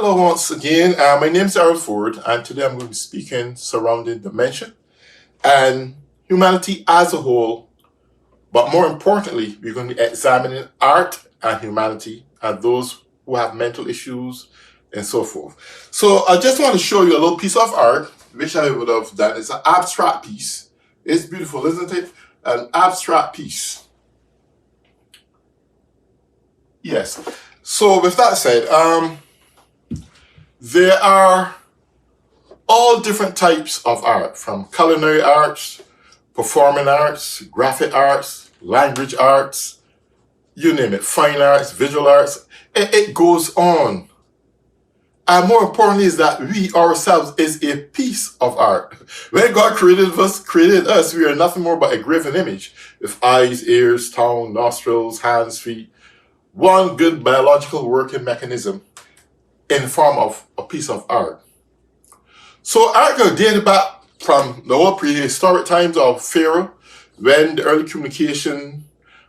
Hello once again. My name is Errol Ford, and today I'm going to be speaking surrounding dementia and humanity as a whole. But more importantly, we're going to be examining art and humanity and those who have mental issues and so forth. So I just want to show you a little piece of art, which I would have done. It's an abstract piece. It's beautiful, isn't it? An abstract piece. Yes. So with that said, there are all different types of art, from culinary arts, performing arts, graphic arts, language arts, you name it, fine arts, visual arts. It goes on. And more importantly is that we ourselves is a piece of art. When God created us, we are nothing more but a graven image with eyes, ears, tongue, nostrils, hands, feet, one good biological working mechanism in the form of a piece of art. So art goes dated back from the old prehistoric times of Pharaoh, when the early communication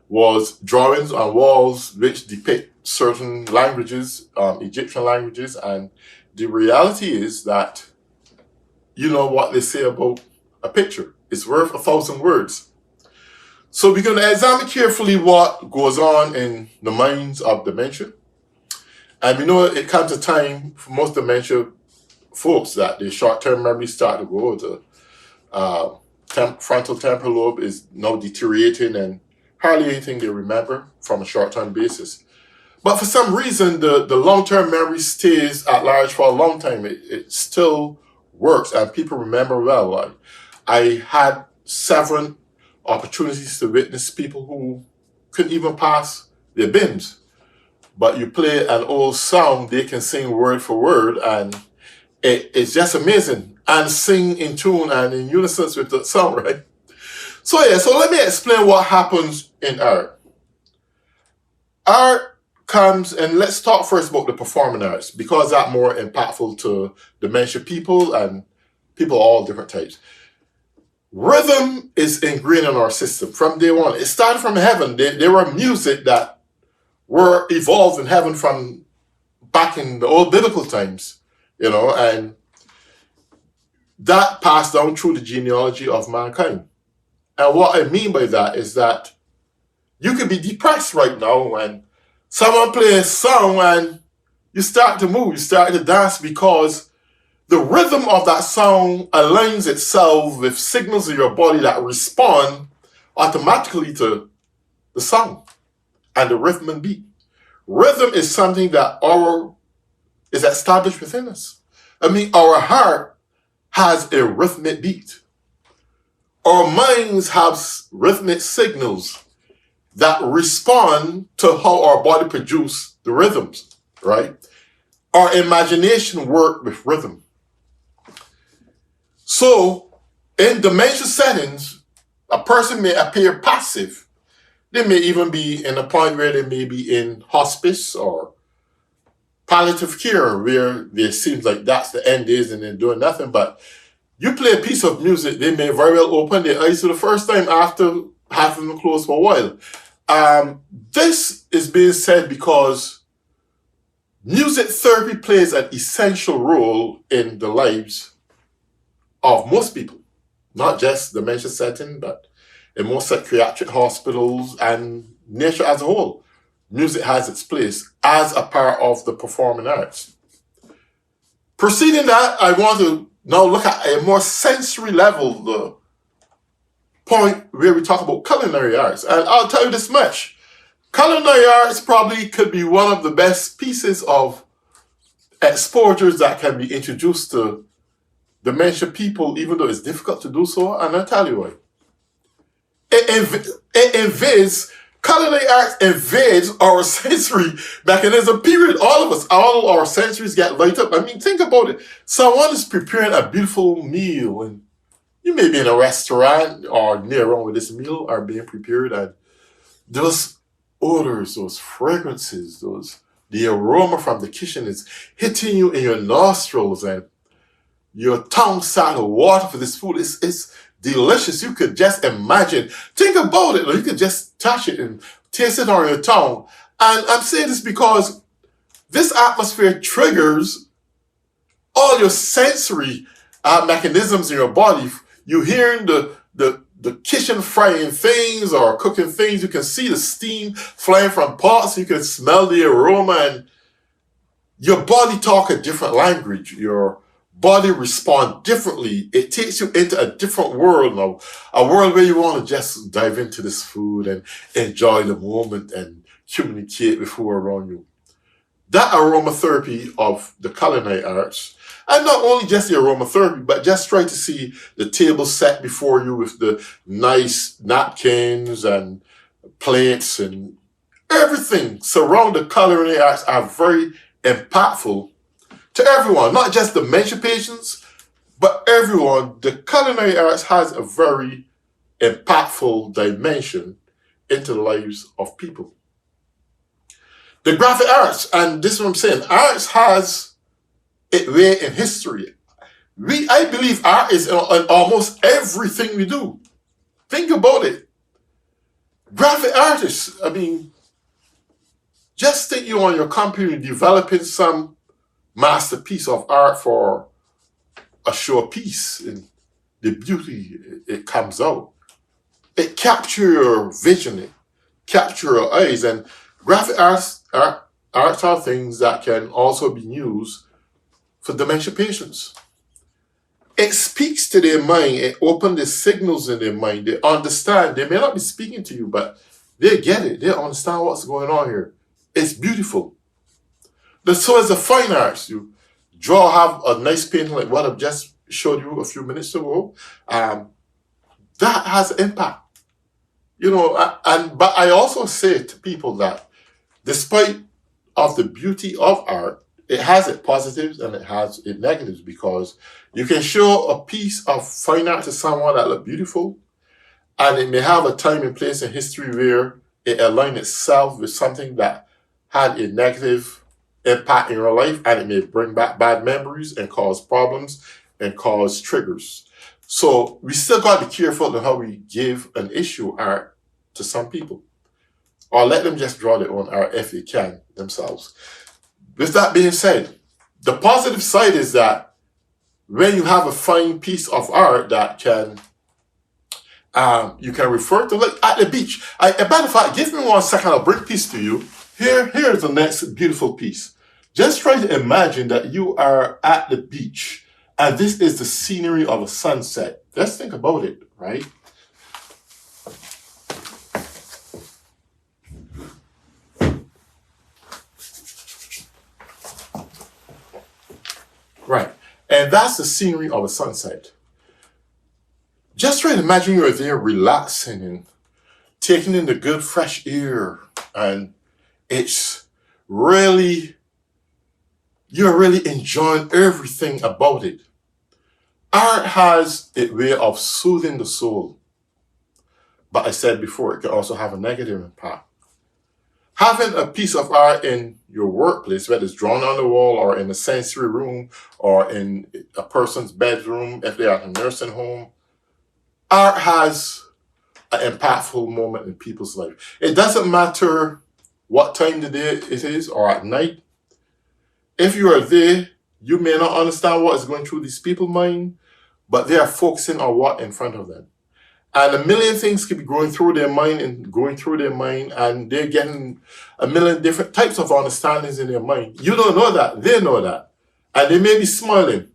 was drawings on walls which depict certain languages, Egyptian languages, and the reality is that, you know what they say about a picture, it's worth 1,000 words. So we're going to examine carefully what goes on in the minds of dementia. And we know it comes a time for most dementia folks that the short-term memory start to go. The frontal temporal lobe is now deteriorating and hardly anything they remember from a short-term basis. But for some reason, the long-term memory stays at large for a long time. It still works and people remember well. I had several opportunities to witness people who couldn't even pass their bins. But you play an old song, they can sing word for word, and it's just amazing. And sing in tune and in unison with the song, right? So let me explain what happens in art. Art comes, and let's talk first about the performing arts, because that's more impactful to dementia people and people of all different types. Rhythm is ingrained in our system from day one. It started from heaven. There were music that were evolved in heaven from back in the old biblical times, and that passed down through the genealogy of mankind. And what I mean by that is that you could be depressed right now when someone plays a song and you start to move, you start to dance, because the rhythm of that song aligns itself with signals in your body that respond automatically to the song and the rhythm and beat. Rhythm is something that is established within us. Our heart has a rhythmic beat. Our minds have rhythmic signals that respond to how our body produces the rhythms, right? Our imagination works with rhythm. So in dementia settings, a person may appear passive. They may even be in a point where they may be in hospice or palliative care, where it seems like that's the end is and they're doing nothing. But you play a piece of music, they may very well open their eyes for the first time after having them closed for a while. This is being said because music therapy plays an essential role in the lives of most people, not just dementia setting, but in most psychiatric hospitals and nature as a whole. Music has its place as a part of the performing arts. Preceding that, I want to now look at a more sensory level, the point where we talk about culinary arts. And I'll tell you this much. Culinary arts probably could be one of the best pieces of exposures that can be introduced to dementia people, even though it's difficult to do so, and I'll tell you why. Culinary arts invades our sensory mechanism, period. All of us, all our sensories get light up. Think about it. Someone is preparing a beautiful meal, and you may be in a restaurant or near around where this meal are being prepared, and those odors, those fragrances, the aroma from the kitchen is hitting you in your nostrils, and your tongue start to water for this food. It's delicious. You could just imagine. Think about it. You could just touch it and taste it on your tongue. And I'm saying this because This atmosphere triggers all your sensory mechanisms in your body. You hearing the kitchen frying things or cooking things. You can see the steam flying from pots. You can smell the aroma, and your body talk a different language. Your body respond differently. It takes you into a different world now, a world where you want to just dive into this food and enjoy the moment and communicate with who are around you. That aromatherapy of the culinary arts, and not only just the aromatherapy, but just try to see the table set before you with the nice napkins and plates and everything surround the culinary arts are very impactful to everyone, not just dementia patients, but everyone. The culinary arts has a very impactful dimension into the lives of people. The graphic arts, and this is what I'm saying, arts has its way in history. I believe art is in almost everything we do. Think about it. Graphic artists, I mean, just think you on your computer developing some masterpiece of art for a showpiece and the beauty it comes out. It captures your vision, it captures your eyes, and graphic arts are things that can also be used for dementia patients. It speaks to their mind, it opens the signals in their mind. They understand. They may not be speaking to you, but they get it. They understand what's going on here. It's beautiful. So is the fine arts. You have a nice painting like what I've just showed you a few minutes ago. That has impact. But I also say to people that despite of the beauty of art, it has its positives and it has its negatives, because you can show a piece of fine art to someone that looks beautiful, and it may have a time and place in history where it aligns itself with something that had a negative impact in your life, and it may bring back bad memories and cause problems and cause triggers. So we still got to be careful in how we give an issue art to some people, or let them just draw their own art if they can themselves. With that being said, the positive side is that when you have a fine piece of art that can you can refer to, like at the beach. A matter of fact, give me 1 second, I'll bring peace to you. Here's the next beautiful piece. Just try to imagine that you are at the beach and this is the scenery of a sunset. Let's think about it, right? Right. And that's the scenery of a sunset. Just try to imagine you're there relaxing and taking in the good fresh air, and it's really, you're really enjoying everything about it. Art has a way of soothing the soul, but I said before, it can also have a negative impact. Having a piece of art in your workplace, whether it's drawn on the wall or in a sensory room or in a person's bedroom, if they are in a nursing home, art has an impactful moment in people's life. It doesn't matter what time of the day it is or at night. If you are there, you may not understand what is going through these people's mind, but they are focusing on what in front of them. And a million things could be going through their mind, and they're getting a million different types of understandings in their mind. You don't know that, they know that. And they may be smiling.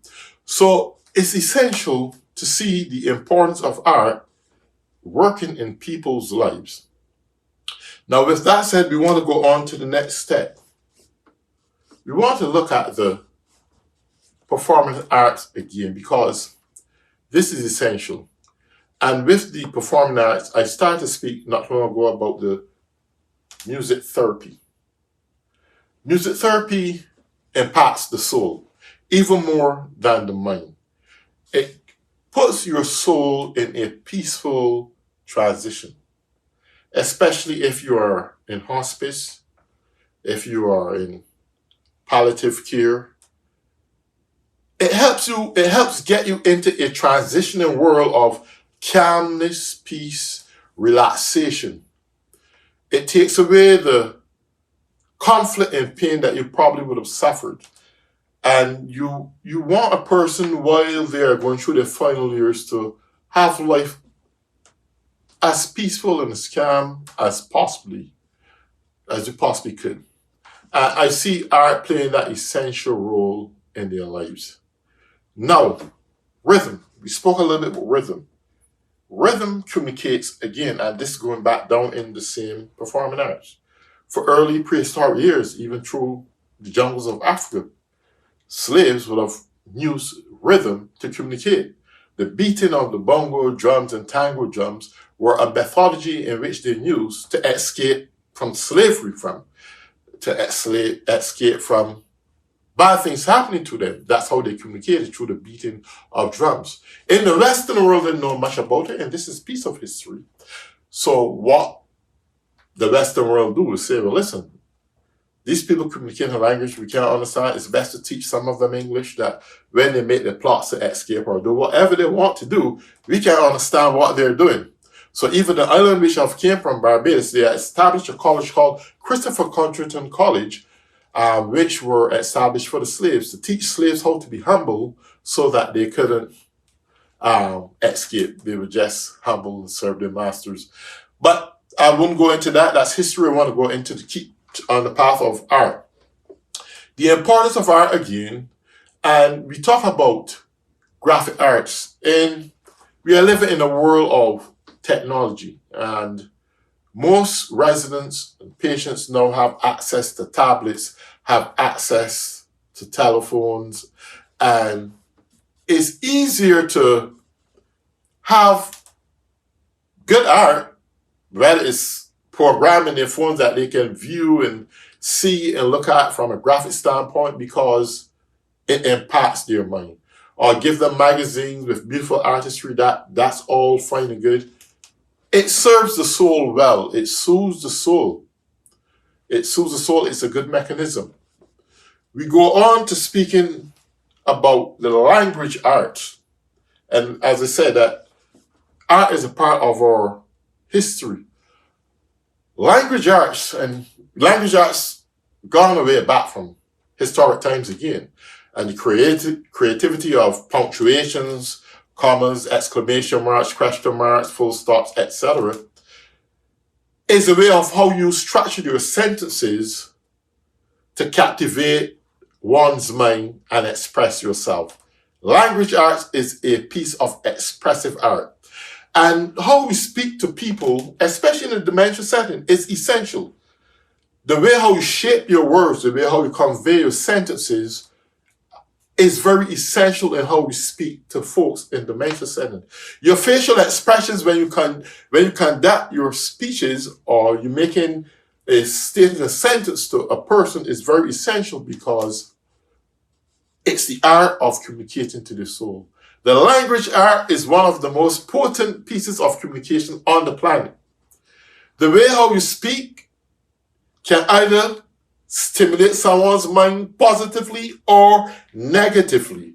So it's essential to see the importance of art working in people's lives. Now, with that said, we want to go on to the next step. We want to look at the performance arts again, because this is essential. And with the performing arts, I started to speak not long ago about the music therapy. Music therapy impacts the soul even more than the mind. It puts your soul in a peaceful transition, especially if you are in hospice, if you are in palliative care. It helps get you into a transitioning world of calmness, peace, relaxation. It takes away the conflict and pain that you probably would have suffered. And you want a person while they're going through their final years to have life as peaceful and as calm as you possibly could. I see art playing that essential role in their lives. Now, rhythm. We spoke a little bit about rhythm. Rhythm communicates, again, and this is going back down in the same performing arts. For early prehistoric years, even through the jungles of Africa, slaves would have used rhythm to communicate. The beating of the bongo drums and tango drums were a methodology in which they used to escape from slavery, escape from bad things happening to them. That's how they communicated, through the beating of drums. In the Western world, they didn't know much about it, and this is piece of history. So what the Western world do is say, well, listen, these people communicate in a language we can't understand. It's best to teach some of them English, that when they make their plots to escape or do whatever they want to do, we can't understand what they're doing. So even the island which I came from, Barbados, they established a college called Christopher Contreton College, which were established for the slaves, to teach slaves how to be humble so that they couldn't escape. They were just humble and serve their masters. But I won't go into that. That's history. I want to go into to keep on the path of art. The importance of art again, and we talk about graphic arts, and we are living in a world of technology, and most residents and patients now have access to tablets, have access to telephones, and it's easier to have good art, whether it's programmed in their phones that they can view and see and look at from a graphic standpoint, because it impacts their mind. Or give them magazines with beautiful artistry, that's all fine and good. It serves the soul well. It soothes the soul. It soothes the soul. It's a good mechanism. We go on to speaking about the language art. And as I said, that art is a part of our history. Language arts gone away back from historic times again. And the creativity of punctuations, commas, exclamation marks, question marks, full stops, etc., is a way of how you structure your sentences to captivate one's mind and express yourself. Language arts is a piece of expressive art. And how we speak to people, especially in a dementia setting, is essential. The way how you shape your words, the way how you convey your sentences, is very essential in how we speak to folks in dementia setting. Your facial expressions when you conduct your speeches, or you're making a statement, a sentence to a person, is very essential, because it's the art of communicating to the soul. The language art is one of the most potent pieces of communication on the planet. The way how you speak can either stimulate someone's mind positively or negatively.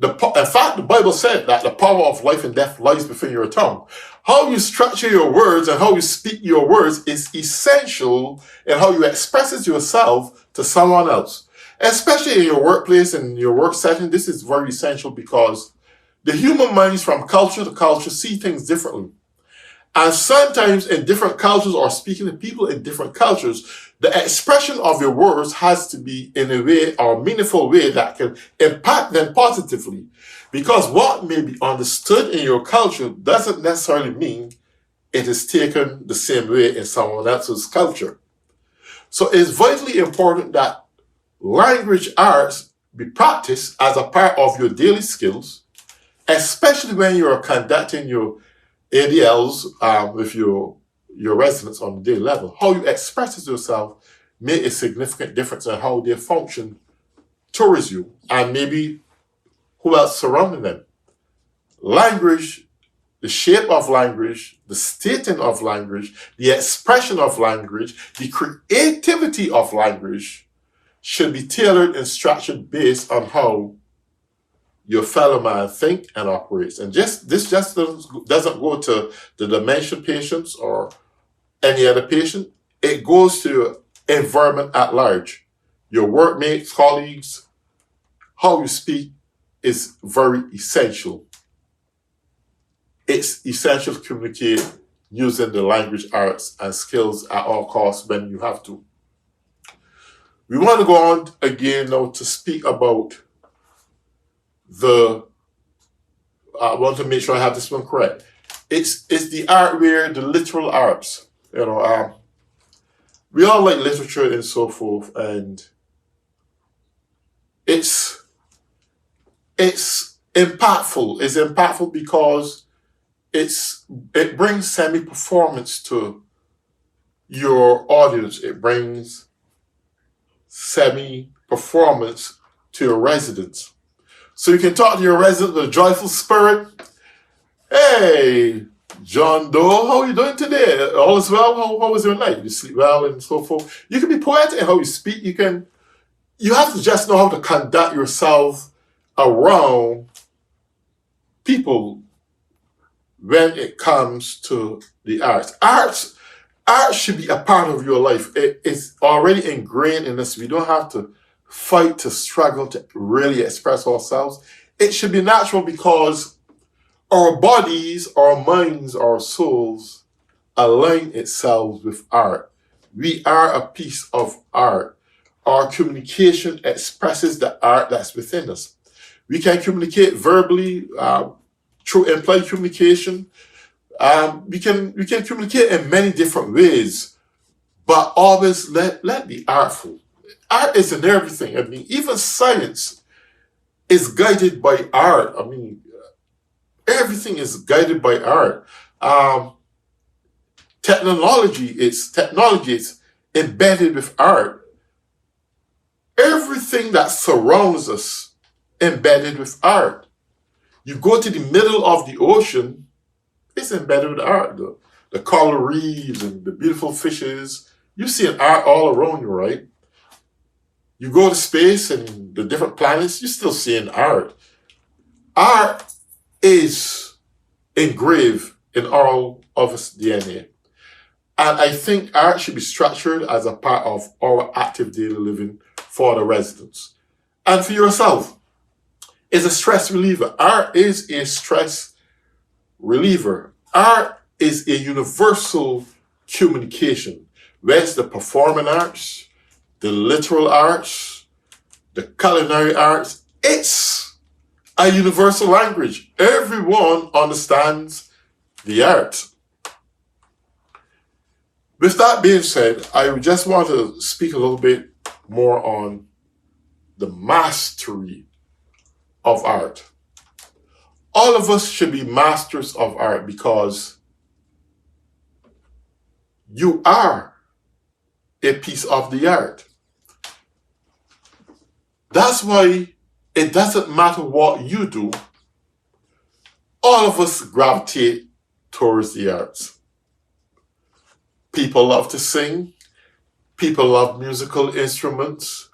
In fact, the Bible said that the power of life and death lies within your tongue. How you structure your words and how you speak your words is essential in how you express yourself to someone else. Especially in your workplace and your work setting, this is very essential, because the human minds from culture to culture see things differently. And sometimes in different cultures, or speaking to people in different cultures, the expression of your words has to be in a way, or meaningful way, that can impact them positively. Because what may be understood in your culture doesn't necessarily mean it is taken the same way in someone else's culture. So it's vitally important that language arts be practiced as a part of your daily skills, especially when you're conducting your ADLs with your residents on the daily level. How you express yourself make a significant difference in how they function towards you, and maybe who else surrounding them. Language, the shape of language, the stating of language, the expression of language, the creativity of language should be tailored and structured based on how your fellow man think and operates. And this just doesn't go to the dementia patients or any other patient. It goes to environment at large. Your workmates, colleagues, how you speak is very essential. It's essential to communicate using the language arts and skills at all costs when you have to. We want to go on again now to speak about I want to make sure I have this one correct. It's the art where the literal arts, we all like literature and so forth, and it's impactful. It's impactful because it brings semi-performance to your audience. It brings semi-performance to your residents. So you can talk to your resident with a joyful spirit. Hey, John Doe, how are you doing today? All is well? How was your night? You sleep well and so forth. You can be poetic in how you speak. You have to just know how to conduct yourself around people when it comes to the arts. Art should be a part of your life. It's already ingrained in us. We don't have to fight to struggle to really express ourselves. It should be natural because our bodies, our minds, our souls align itself with art. We are a piece of art. Our communication expresses the art that's within us. We can communicate verbally through implied communication. We can communicate in many different ways, but always let be artful. Art is in everything. I mean, even science is guided by art. I mean, everything is guided by art. Technology is embedded with art. Everything that surrounds us embedded with art. You go to the middle of the ocean, it's embedded with art. The coral reefs and the beautiful fishes, you see an art all around you, right? You go to space and the different planets, you still see an art. Art is engraved in all of us DNA. And I think art should be structured as a part of our active daily living for the residents. And for yourself, it's a stress reliever. Art is a stress reliever. Art is a universal communication. Whether it's the performing arts, the literal arts, the culinary arts, it's a universal language. Everyone understands the art. With that being said, I just want to speak a little bit more on the mastery of art. All of us should be masters of art because you are a piece of the art. That's why it doesn't matter what you do, all of us gravitate towards the arts. People love to sing, people love musical instruments,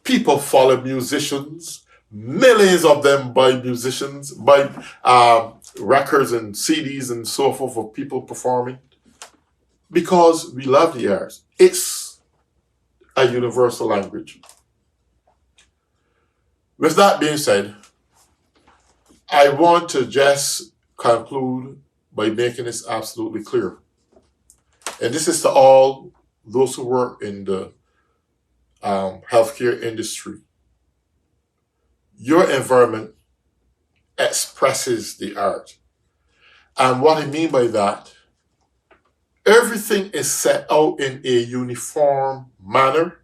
people follow musicians, millions of them buy records and CDs and so forth of people performing because we love the arts. It's a universal language. With that being said, I want to just conclude by making this absolutely clear. And this is to all those who work in the healthcare industry. Your environment expresses the art. And what I mean by that, everything is set out in a uniform manner.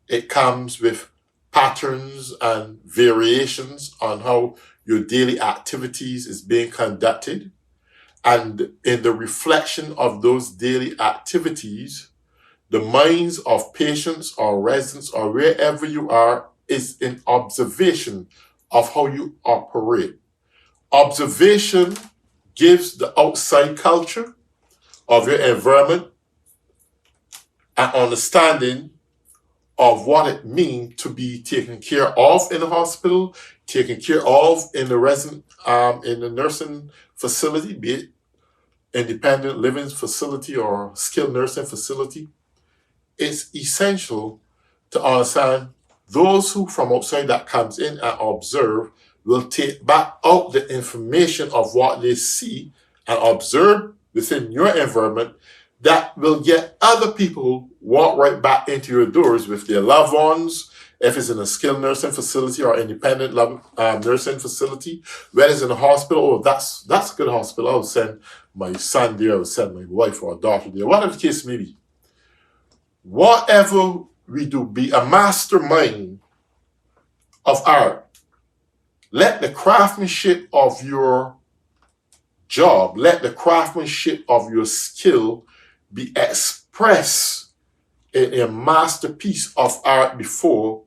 It comes with patterns and variations on how your daily activities is being conducted. And in the reflection of those daily activities, the minds of patients or residents or wherever you are is in observation of how you operate. Observation gives the outside culture of your environment an understanding of what it means to be taken care of in the hospital, taken care of in the in the nursing facility, be it independent living facility or skilled nursing facility. it's essential to understand those who from outside that comes in and observe will take back out the information of what they see and observe within your environment that will get other people walk right back into your doors with their loved ones, if it's in a skilled nursing facility or independent nursing facility, whether it's in a hospital, oh, that's a good hospital, I'll send my son there, I'll send my wife or daughter there, whatever the case may be. Whatever we do, be a mastermind of art. Let the craftsmanship of your job, let the craftsmanship of your skill be expressed in a masterpiece of art before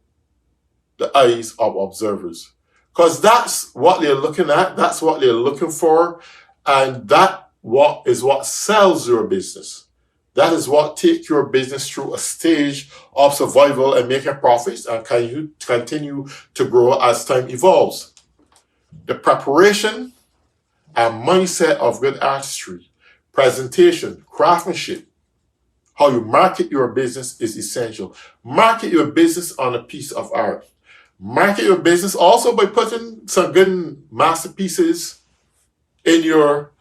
the eyes of observers. Because that's what they're looking at, that's what they're looking for, and that is what sells your business. That is what takes your business through a stage of survival and making profits and continue to grow as time evolves. The preparation and mindset of good artistry, presentation, craftsmanship, how you market your business is essential. Market your business on a piece of art. Market your business also by putting some good masterpieces in your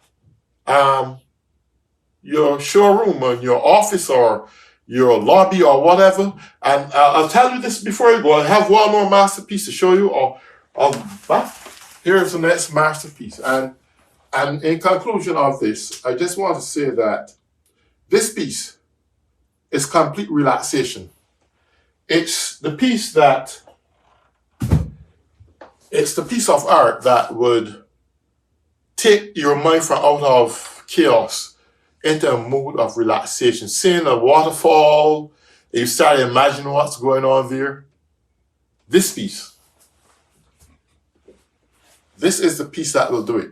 showroom or your office or your lobby or whatever. And I'll tell you this before you go. I have one more masterpiece to show you. Here's the next masterpiece. And in conclusion of this, I just want to say that this piece is complete relaxation. It's the piece of art that would take your mind from out of chaos into a mood of relaxation. Seeing a waterfall, you start imagining what's going on there. This piece, this is the piece that will do it.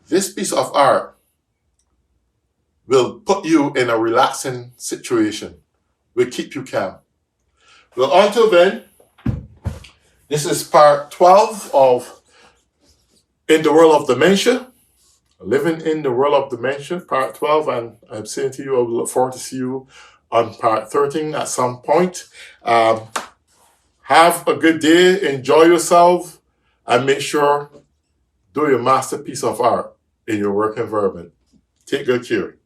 This piece of art will put you in a relaxing situation, will keep you calm. Well, until then, this is part 12 of In the World of Dementia, Living in the World of Dementia, part 12, and I'm saying to you, I look forward to see you on part 13 at some point. Have a good day, enjoy yourself, and make sure do your masterpiece of art in your work environment. Take good care.